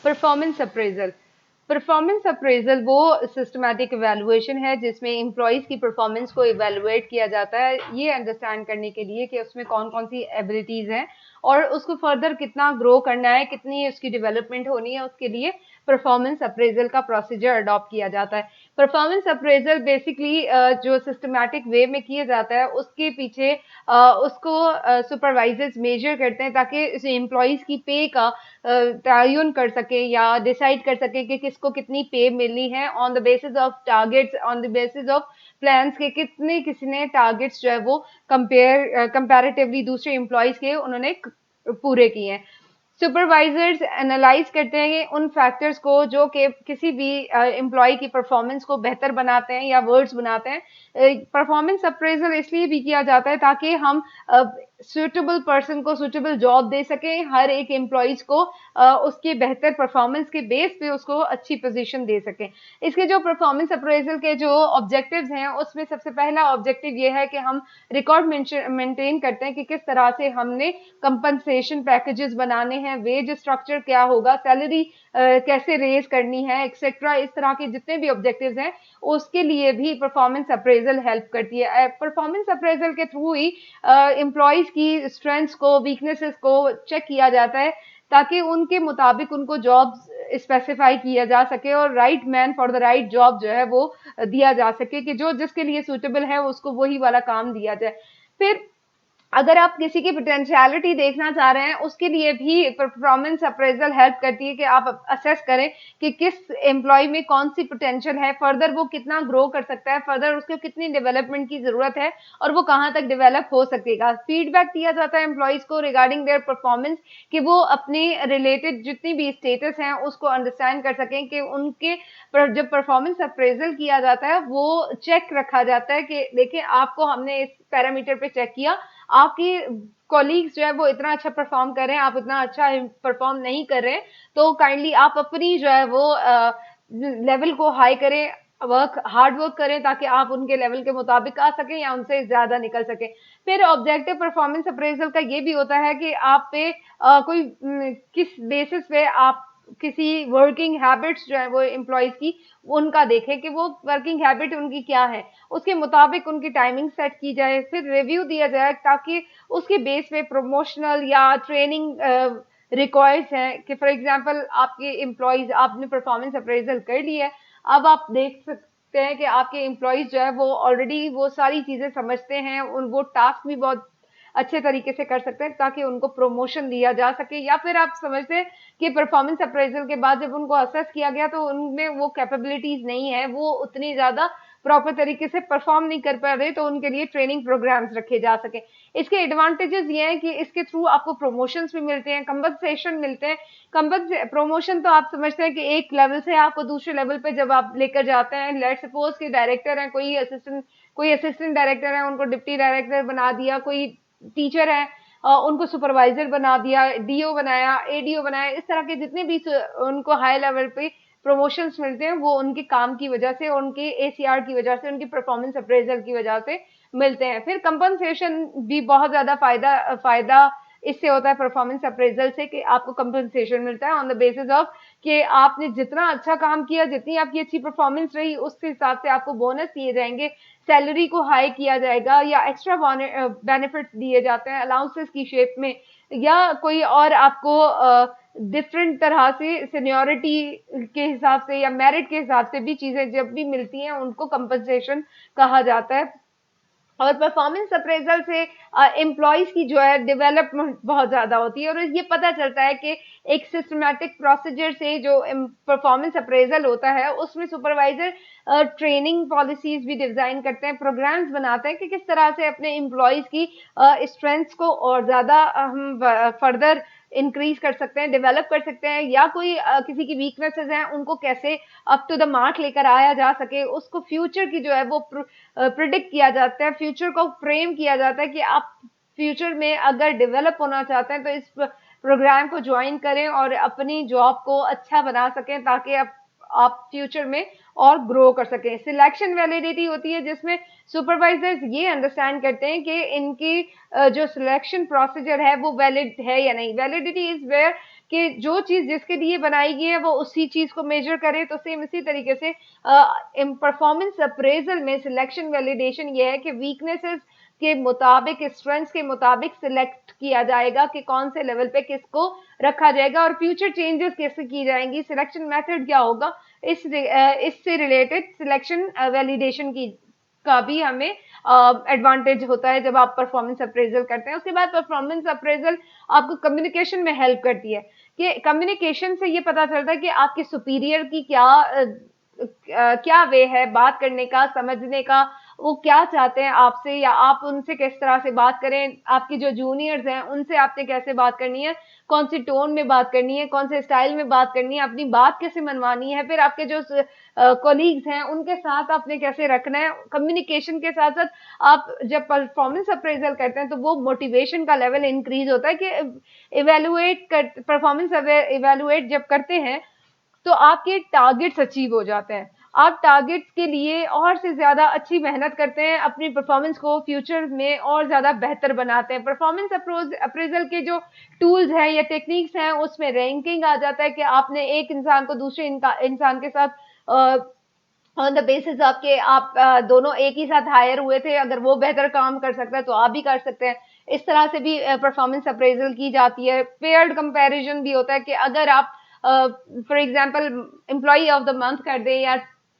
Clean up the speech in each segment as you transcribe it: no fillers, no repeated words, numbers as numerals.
Performance appraisal. Performance appraisal वो systematic evaluation है जिसमें एम्प्लॉयज की परफॉर्मेंस को इवैल्यूएट किया जाता है ये अंडरस्टैंड करने के लिए कि उसमें कौन कौन सी एबिलिटीज हैं और उसको फर्दर कितना ग्रो करना है, कितनी उसकी डेवलपमेंट होनी है, उसके लिए परफॉर्मेंस अप्रेजल का प्रोसीजर अडॉप्ट किया जाता है। परफॉर्मेंस अप्रेजल बेसिकली जो सिस्टमैटिक वे में किया जाता है उसके पीछे उसको सुपरवाइजर्स मेजर करते हैं ताकि एम्प्लॉयज की पे का तयन कर सके या डिसाइड कर सके कि किसको कितनी पे मिलनी है on the basis of targets, on the basis of plans के कितने किसी ने टारगेट्स जो है वो कंपैरेटिवली दूसरे एम्प्लॉयज के उन्होंने पूरे किए हैं। सुपरवाइजर्स एनालाइज करते हैं कि उन फैक्टर्स को जो कि किसी भी एम्प्लॉय की परफॉर्मेंस को बेहतर बनाते हैं या वर्ड्स बनाते हैं। परफॉर्मेंस अप्रेजल इसलिए भी किया जाता है ताकि हम सुटेबल पर्सन को सुटेबल जॉब दे सकें, हर एक एम्प्लॉयज को उसके बेहतर परफॉर्मेंस के बेस पे उसको अच्छी पोजीशन दे सकें। इसके जो परफॉर्मेंस अप्रेजल के जो ऑब्जेक्टिव्स हैं उसमें सबसे पहला ऑब्जेक्टिव ये है कि हम रिकॉर्ड मेंटेन करते हैं कि किस तरह से हमने कंपनसेशन पैकेजेस बनाने हैं, वेज स्ट्रक्चर क्या होगा, सैलरी कैसे रेज करनी है, एक्सेट्रा। इस तरह के जितने भी ऑब्जेक्टिव्स हैं उसके लिए भी परफॉर्मेंस अप्रेजल हेल्प करती है। परफॉर्मेंस अप्रेजल के थ्रू ही एम्प्लॉयज की स्ट्रेंथ्स को, वीकनेसेस को चेक किया जाता है ताकि उनके मुताबिक उनको जॉब स्पेसिफाई किया जा सके और right man for the right job जो है वो दिया जा सके कि जो जिसके लिए सूटेबल है उसको वही वाला काम दिया जाए। फिर अगर आप किसी की पोटेंशियलिटी देखना चाह रहे हैं उसके लिए भी परफॉर्मेंस अप्रेजल हेल्प करती है कि आप असेस करें कि किस एम्प्लॉय में कौन सी पोटेंशियल है, फर्दर वो कितना ग्रो कर सकता है, फर्दर उसको कितनी डेवलपमेंट की जरूरत है और वो कहाँ तक डेवलप हो सकेगा। फीडबैक दिया जाता है एम्प्लॉयज को रिगार्डिंग देयर परफॉर्मेंस कि वो अपने रिलेटेड जितनी भी स्टेटस हैं उसको अंडरस्टैंड कर सकें कि उनके जब परफॉर्मेंस अप्रेजल किया जाता है वो चेक रखा जाता है कि देखिए आपको हमने इस पैरामीटर पे चेक किया, आपकी कॉलीग्स जो है वो इतना अच्छा परफॉर्म कर रहे हैं, आप इतना अच्छा परफॉर्म नहीं कर रहे हैं, तो काइंडली आप अपनी जो है वो लेवल को हाई करें, हार्ड वर्क करें ताकि आप उनके लेवल के मुताबिक आ सकें या उनसे ज्यादा निकल सकें। फिर ऑब्जेक्टिव परफॉर्मेंस अप्रेजल का ये भी होता है कि आप पे कोई किस बेसिस पे आप किसी वर्किंग हैबिट्स जो है वो एम्प्लॉयज की उनका देखें कि वो वर्किंग हैबिट उनकी क्या है, उसके मुताबिक उनकी टाइमिंग सेट की जाए, फिर रिव्यू दिया जाए ताकि उसके बेस पे प्रमोशनल या ट्रेनिंग रिक्वायर्स हैं कि फॉर एग्जांपल आपके एम्प्लॉयज, आपने परफॉर्मेंस अप्रेजल कर लिया है, अब आप देख सकते हैं कि आपके एम्प्लॉयज जो है वो ऑलरेडी वो सारी चीजें समझते हैं, उन वो टास्क भी बहुत अच्छे तरीके से कर सकते हैं ताकि उनको प्रमोशन दिया जा सके। या फिर आप समझते हैं कि परफॉर्मेंस अप्रेजल के बाद जब उनको असेस किया गया तो उनमें वो कैपेबिलिटीज नहीं है, वो उतनी ज्यादा प्रॉपर तरीके से परफॉर्म नहीं कर पा रहे, तो उनके लिए ट्रेनिंग प्रोग्राम्स रखे जा सके। इसके एडवांटेजेस ये हैं कि इसके थ्रू आपको प्रमोशंस भी मिलते हैं, कंपनसेशन मिलते हैं। प्रमोशन तो आप समझते हैं कि एक लेवल से आपको दूसरे लेवल पे जब आप लेकर जाते हैं, लेट सपोज कि डायरेक्टर है, कोई असिस्टेंट डायरेक्टर है उनको डिप्टी डायरेक्टर बना दिया, कोई टीचर है उनको सुपरवाइजर बना दिया, डीओ बनाया, एडीओ बनाया, इस तरह के जितने भी उनको हाई लेवल पे प्रमोशंस मिलते हैं वो उनके काम की वजह से, उनके एसीआर की वजह से, उनकी परफॉर्मेंस अप्रेजल की वजह से मिलते हैं। फिर कंपनसेशन भी बहुत ज्यादा फायदा फायदा इससे होता है परफॉर्मेंस अप्रेजल से कि आपको कंपनसेशन मिलता है ऑन द बेसिस ऑफ कि आपने जितना अच्छा काम किया, जितनी आपकी अच्छी परफॉर्मेंस रही उस हिसाब से आपको बोनस दिए जाएंगे, सैलरी को हाई किया जाएगा या एक्स्ट्रा बेनिफिट्स दिए जाते हैं अलाउंसेस की शेप में, या कोई और आपको डिफरेंट तरह से सीनियोरिटी के हिसाब से या मेरिट के हिसाब से भी चीजें जब भी मिलती हैं उनको कंपनसेशन कहा जाता है। और परफॉर्मेंस अप्रेजल से एम्प्लॉयज की जो है डेवलपमेंट बहुत ज्यादा होती है और ये पता चलता है कि एक सिस्टमैटिक प्रोसीजर से जो परफॉर्मेंस अप्रेजल होता है उसमें सुपरवाइजर ट्रेनिंग पॉलिसीज भी डिजाइन करते हैं, प्रोग्राम्स बनाते हैं कि किस तरह से अपने एम्प्लॉयज की स्ट्रेंथ्स को और ज्यादा हम फर्दर इंक्रीज कर सकते हैं, डेवलप कर सकते हैं, या कोई किसी की वीकनेसेस हैं उनको कैसे अप टू द मार्क लेकर आया जा सके, उसको फ्यूचर की जो है वो प्रिडिक्ट किया जाता है, फ्यूचर को फ्रेम किया जाता है कि आप फ्यूचर में अगर डेवलप होना चाहते हैं तो इस प्रोग्राम को ज्वाइन करें और अपनी जॉब को अच्छा बना सकें ताकि आप फ्यूचर में और ग्रो कर सकें। सिलेक्शन वैलिडिटी होती है जिसमें सुपरवाइजर्स ये अंडरस्टैंड करते हैं कि इनकी जो सिलेक्शन प्रोसीजर है वो वैलिड है या नहीं। वैलिडिटी इज वेयर कि जो चीज जिसके लिए बनाई गई है वो उसी चीज को मेजर करे। तो सेम इसी तरीके से परफॉर्मेंस अप्रेजल में सिलेक्शन वैलिडेशन ये है कि वीकनेसेस के मुताबिक, स्ट्रेंथ्स के मुताबिक सिलेक्ट किया जाएगा कि कौन से लेवल पे किसको रखा जाएगा और फ्यूचर चेंजेस कैसे की जाएंगी, सिलेक्शन मेथड क्या होगा, इससे रिलेटेड सिलेक्शन वैलिडेशन की का भी हमें एडवांटेज होता है जब आप परफॉर्मेंस अप्रेजल करते हैं। उसके बाद परफॉर्मेंस अप्रेजल आपको कम्युनिकेशन में हेल्प करती है कि कम्युनिकेशन से ये पता चलता है कि आपके सुपीरियर की क्या वे है बात करने का, समझने का, वो क्या चाहते हैं आपसे, या आप उनसे किस तरह से बात करें, आपके जो जूनियर्स हैं उनसे आपने कैसे बात करनी है, कौन सी टोन में बात करनी है, कौन से स्टाइल में बात करनी है, अपनी बात कैसे मनवानी है, फिर आपके जो कोलीग्स हैं उनके साथ आपने कैसे रखना है। कम्युनिकेशन के साथ साथ आप जब परफॉर्मेंस अप्रेजल करते हैं तो वो मोटिवेशन का लेवल इंक्रीज होता है कि इवेलुएट कर परफॉर्मेंस इवेलुएट जब करते हैं तो आपके टारगेट्स अचीव हो जाते हैं, आप टारगेट्स के लिए और से ज्यादा अच्छी मेहनत करते हैं, अपनी परफॉर्मेंस को फ्यूचर में और ज्यादा बेहतर बनाते हैं। परफॉर्मेंस अप्रेजल के जो टूल्स हैं या टेक्निक्स हैं उसमें रैंकिंग आ जाता है कि आपने एक इंसान को दूसरे इंसान के साथ ऑन द बेसिस आपके आप दोनों एक ही साथ हायर हुए थे, अगर वो बेहतर काम कर सकता है तो आप भी कर सकते हैं। इस तरह से भी परफॉर्मेंस अप्रेजल की जाती है। पेयर्ड कंपैरिजन भी होता है कि अगर आप for example employee of the month कर दें या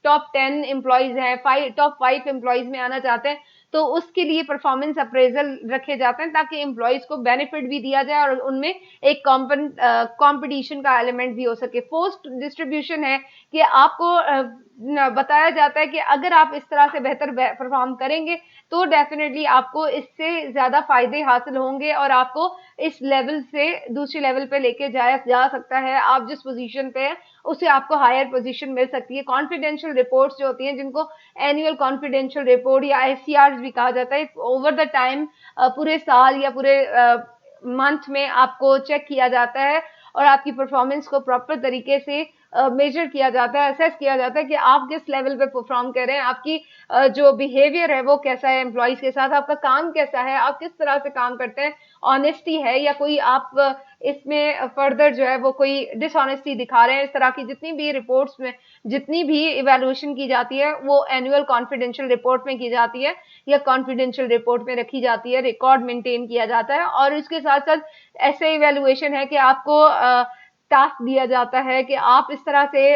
टॉप 10 एम्प्लॉयज हैं, टॉप 5 एम्प्लॉयज में आना चाहते हैं तो उसके लिए परफॉर्मेंस अप्रेजल रखे जाते हैं ताकि एम्प्लॉयज को बेनिफिट भी दिया जाए और उनमें एक कंपटीशन का एलिमेंट भी हो सके। पोस्ट डिस्ट्रीब्यूशन है कि आपको बताया जाता है कि अगर आप इस तरह से बेहतर परफॉर्म करेंगे तो डेफिनेटली आपको इससे ज्यादा फायदे हासिल होंगे और आपको इस लेवल से दूसरे लेवल पे लेके जाया जा सकता है। आप जिस पोजीशन पे हैं उससे आपको हायर पोजीशन मिल सकती है। कॉन्फिडेंशियल रिपोर्ट्स जो होती हैं जिनको एनुअल कॉन्फिडेंशियल रिपोर्ट या एससीआर भी कहा जाता है, ओवर द टाइम पूरे साल या पूरे मंथ में आपको चेक किया जाता है और आपकी परफॉर्मेंस को प्रॉपर तरीके से मेजर किया जाता है, असेस किया जाता है कि आप किस लेवल पे परफॉर्म कर रहे हैं, आपकी जो बिहेवियर है वो कैसा है एम्प्लॉयज के साथ, आपका काम कैसा है, आप किस तरह से काम करते हैं, ऑनेस्टी है या कोई आप इसमें फर्दर जो है वो कोई डिसऑनेस्टी दिखा रहे हैं। इस तरह की जितनी भी रिपोर्ट्स में जितनी भी इवेल्युएशन की जाती है वो एनुअल कॉन्फिडेंशियल रिपोर्ट में की जाती है या कॉन्फिडेंशियल रिपोर्ट में रखी जाती है, रिकॉर्ड मेंटेन किया जाता है। और इसके साथ साथ ऐसे इवेल्युएशन है कि आपको टास्क दिया जाता है कि आप इस तरह से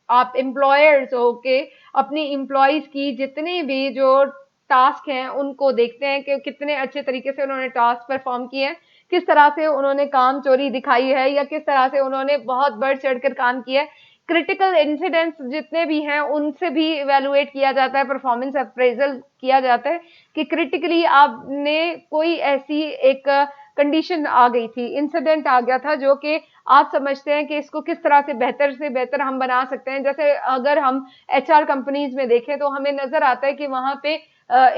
आप एम्प्लॉयर्स हो के अपनी एम्प्लॉयज की जितने भी जो टास्क हैं उनको देखते हैं कि कितने अच्छे तरीके से उन्होंने टास्क परफॉर्म किए हैं, किस तरह से उन्होंने काम चोरी दिखाई है या किस तरह से उन्होंने बहुत बढ़ चढ़कर काम किया है। क्रिटिकल इंसिडेंट्स जितने भी हैं उनसे भी इवेलुएट किया जाता है, परफॉर्मेंस अप्रेजल किया जाता है कि क्रिटिकली आपने कोई ऐसी एक कंडीशन आ गई थी, इंसिडेंट आ गया था जो कि आप समझते हैं कि इसको किस तरह से बेहतर हम बना सकते हैं। जैसे अगर हम एचआर कंपनीज में देखें तो हमें नजर आता है कि वहां पे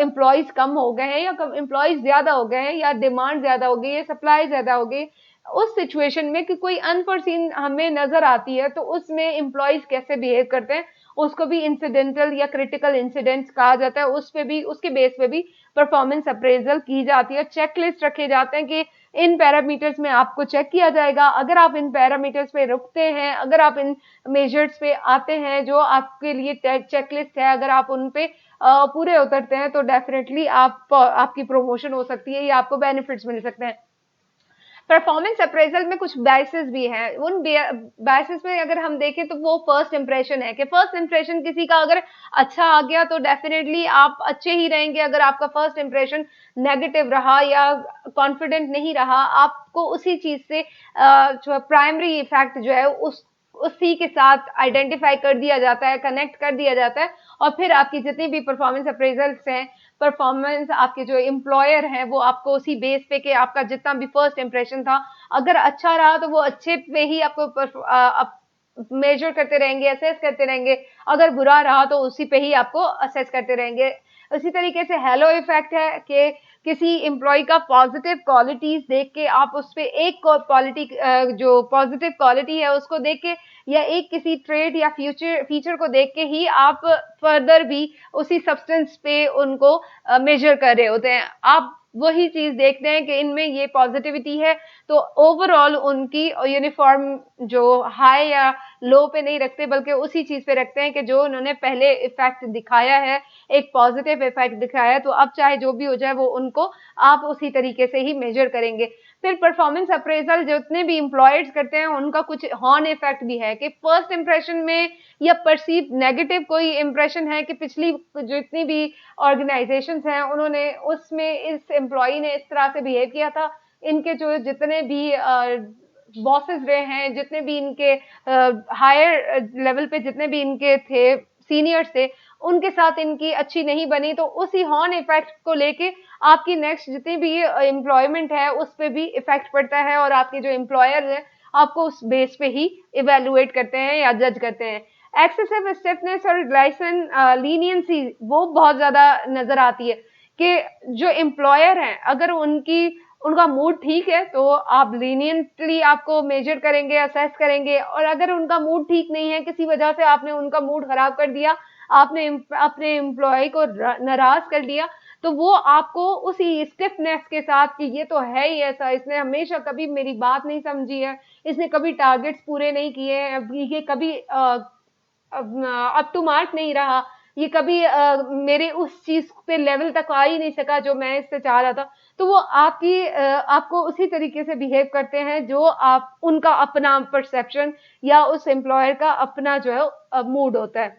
एम्प्लॉयज कम हो गए हैं या एम्प्लॉयज ज्यादा हो गए हैं या डिमांड ज्यादा हो गई है, सप्लाई ज्यादा हो गई। उस सिचुएशन में कि कोई अनफोर्सीन हमें नजर आती है तो उसमें एम्प्लॉयज कैसे बिहेव करते हैं उसको भी इंसिडेंटल या क्रिटिकल इंसिडेंट्स कहा जाता है। उस पे भी, उसके बेस पे भी परफॉर्मेंस अप्रेजल की जाती है। चेकलिस्ट रखे जाते हैं कि इन पैरामीटर्स में आपको चेक किया जाएगा, अगर आप इन पैरामीटर्स पे रुकते हैं, अगर आप इन मेजर्स पे आते हैं जो आपके लिए चेकलिस्ट है, अगर आप उन पे पूरे उतरते हैं तो डेफिनेटली आपकी प्रमोशन हो सकती है या आपको बेनिफिट्स मिल सकते हैं। परफॉर्मेंस अप्रेजल में कुछ बायसेस भी हैं। उन बायसेस में अगर हम देखें तो वो फर्स्ट इंप्रेशन है कि फर्स्ट इंप्रेशन किसी का अगर अच्छा आ गया तो डेफिनेटली आप अच्छे ही रहेंगे। अगर आपका फर्स्ट इंप्रेशन नेगेटिव रहा या कॉन्फिडेंट नहीं रहा, आपको उसी चीज से जो प्राइमरी इफेक्ट जो है उसी के साथ आइडेंटिफाई कर दिया जाता है, कनेक्ट कर दिया जाता है और फिर आपकी जितनी भी परफॉर्मेंस अप्रेजल्स हैं, परफॉर्मेंस आपके जो एम्प्लॉयर हैं वो आपको उसी बेस पे कि आपका जितना भी फर्स्ट इंप्रेशन था अगर अच्छा रहा तो वो अच्छे पे ही आपको मेजर करते रहेंगे, असेस करते रहेंगे। अगर बुरा रहा तो उसी पे ही आपको असेस करते रहेंगे। उसी तरीके से हेलो इफेक्ट है कि किसी एम्प्लॉय का पॉजिटिव क्वालिटीज देख के आप उस पे एक क्वालिटी जो पॉजिटिव क्वालिटी है उसको देख के या एक किसी ट्रेड या फीचर को देख के ही आप फर्दर भी उसी सब्सटेंस पे उनको मेजर कर रहे होते हैं। आप वही चीज देखते हैं कि इनमें ये पॉजिटिविटी है, तो ओवरऑल उनकी यूनिफॉर्म जो हाई या लो पे नहीं रखते, बल्कि उसी चीज पे रखते हैं कि जो उन्होंने पहले इफेक्ट दिखाया है, एक पॉजिटिव इफेक्ट दिखाया है, तो अब चाहे जो भी हो जाए वो उनको आप उसी तरीके से ही मेजर करेंगे। फिर परफॉर्मेंस अप्रेजल जितने भी एम्प्लॉयर्स करते हैं उनका कुछ हॉर्न इफेक्ट भी है कि फर्स्ट इंप्रेशन में या परसीव नेगेटिव कोई इंप्रेशन है कि पिछली जितनी भी ऑर्गेनाइजेशंस हैं उन्होंने उसमें इस एम्प्लॉय ने इस तरह से बिहेव किया था, इनके जो जितने भी बॉसेस रहे हैं, जितने भी इनके हायर लेवल पे जितने भी इनके थे सीनियर्स थे, उनके साथ इनकी अच्छी नहीं बनी, तो उसी हॉर्न इफेक्ट को लेके आपकी नेक्स्ट जितनी भी एम्प्लॉयमेंट है उस पे भी इफेक्ट पड़ता है, और आपके जो एम्प्लॉयर है आपको उस बेस पे ही इवेलुएट करते हैं या जज करते हैं। एक्सेसिव स्टिफनेस और लाइसेंस लीनियंसी वो बहुत ज्यादा नजर आती है कि जो एम्प्लॉयर हैं अगर उनका मूड ठीक है तो आप लीनियंटली आपको मेजर करेंगे, असेस करेंगे, और अगर उनका मूड ठीक नहीं है, किसी वजह से आपने उनका मूड खराब कर दिया, आपने अपने एम्प्लॉय को नाराज कर दिया, तो वो आपको उसी स्टिफनेस के साथ कि ये तो है ही ऐसा, इसने हमेशा कभी मेरी बात नहीं समझी है, इसने कभी टारगेट्स पूरे नहीं किए हैं, ये कभी अप टू मार्क नहीं रहा, ये कभी मेरे उस चीज पे लेवल तक आ ही नहीं सका जो मैं इससे चाह रहा था, तो वो आपको उसी तरीके से बिहेव करते हैं जो आप उनका अपना परसेप्शन या उस एम्प्लॉयर का अपना जो है मूड होता है।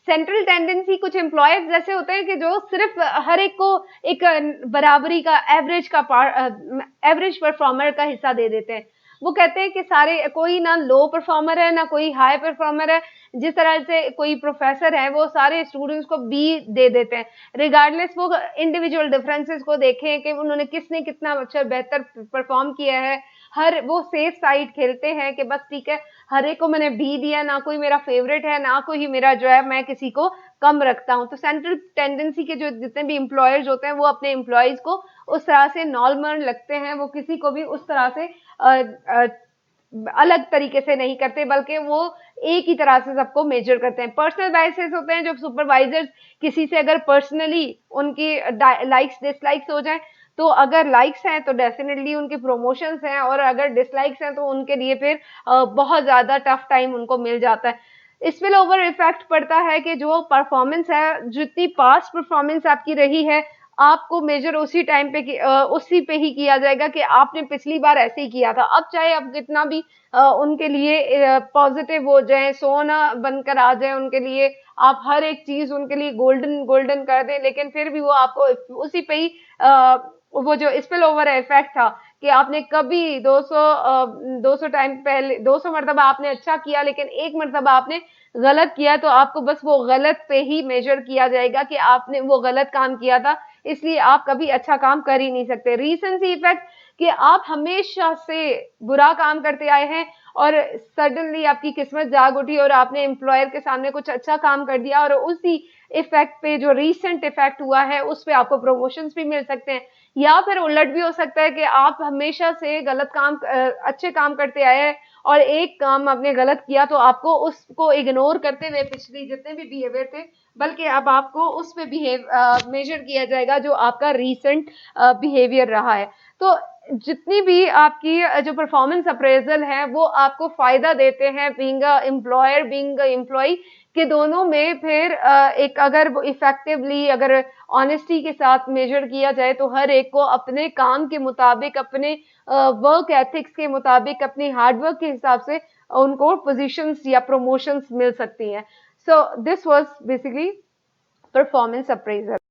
सेंट्रल टेंडेंसी कुछ एम्प्लॉयर्स जैसे होते हैं कि जो सिर्फ हर एक को एक बराबरी का एवरेज परफॉर्मर का हिस्सा दे देते हैं। वो कहते हैं कि सारे कोई ना लो परफॉर्मर है ना कोई हाई परफॉर्मर है, जिस तरह से कोई प्रोफेसर है वो सारे स्टूडेंट्स को बी दे देते हैं, रिगार्डलेस वो इंडिविजुअल डिफरेंसेस को देखें कि उन्होंने किसने कितना अच्छा बेहतर परफॉर्म किया है, हर वो सेफ साइड खेलते हैं कि बस ठीक है, हर एक को मैंने बी दिया, ना कोई मेरा फेवरेट है ना कोई मेरा जो है मैं किसी को कम रखता हूं। तो सेंट्रल टेंडेंसी के जो जितने भी एम्प्लॉयर्स होते हैं वो अपने एम्प्लॉयज को उस तरह से नॉर्मल लगते हैं, वो किसी को भी उस तरह से अलग तरीके से नहीं करते, बल्कि वो एक ही तरह से सबको मेजर करते हैं। पर्सनल बायसेस होते हैं, जब सुपरवाइजर्स किसी से अगर पर्सनली उनकी लाइक्स डिसलाइक्स हो जाए, तो अगर लाइक्स हैं तो डेफिनेटली उनके प्रमोशंस हैं, और अगर डिसलाइक्स हैं तो उनके लिए फिर बहुत ज्यादा टफ टाइम उनको मिल जाता है। स्पिल ओवर इफेक्ट पड़ता है कि जो परफॉर्मेंस है, जितनी पास्ट परफॉर्मेंस आपकी रही है, आपको मेजर उसी टाइम पे उसी पे ही किया जाएगा कि आपने पिछली बार ऐसे ही किया था। अब चाहे आप कितना भी उनके लिए पॉजिटिव हो जाए, सोना बनकर आ जाए उनके लिए, आप हर एक चीज उनके लिए गोल्डन गोल्डन कर दें, लेकिन फिर भी वो आपको उसी पे ही वो जो स्पिल ओवर इफेक्ट था कि आपने कभी 200 टाइम पहले 200 मरतबा आपने अच्छा किया, लेकिन एक मरतबा आपने गलत किया, तो आपको बस वो गलत पे ही मेजर किया जाएगा कि आपने वो गलत काम किया था, इसलिए आप कभी अच्छा काम कर ही नहीं सकते। रीसेंसी इफेक्ट कि आप हमेशा से बुरा काम करते आए हैं और सडनली आपकी किस्मत जाग उठी और आपने एम्प्लॉयर के सामने कुछ अच्छा काम कर दिया, और उसी इफेक्ट पे जो रीसेंट इफेक्ट हुआ है उस पे आपको प्रमोशंस भी मिल सकते हैं। या फिर उलट भी हो सकता है कि आप हमेशा से गलत काम अच्छे काम करते आए हैं और एक काम आपने गलत किया, तो आपको उसको इग्नोर करते हुए पिछली जितने भी बिहेवियर थे, बल्कि अब आपको उस पे मेजर किया जाएगा जो आपका रीसेंट बिहेवियर रहा है। तो जितनी भी आपकी जो परफॉर्मेंस अप्रेजल है वो आपको फायदा देते हैं being a employer being a employee के दोनों में। फिर एक अगर इफेक्टिवली अगर ऑनेस्टी के साथ मेजर किया जाए तो हर एक को अपने काम के मुताबिक, अपने वर्क एथिक्स के मुताबिक, अपनी हार्डवर्क के हिसाब से उनको पोजीशंस या प्रमोशंस मिल सकती हैं। So this was basically performance appraisal.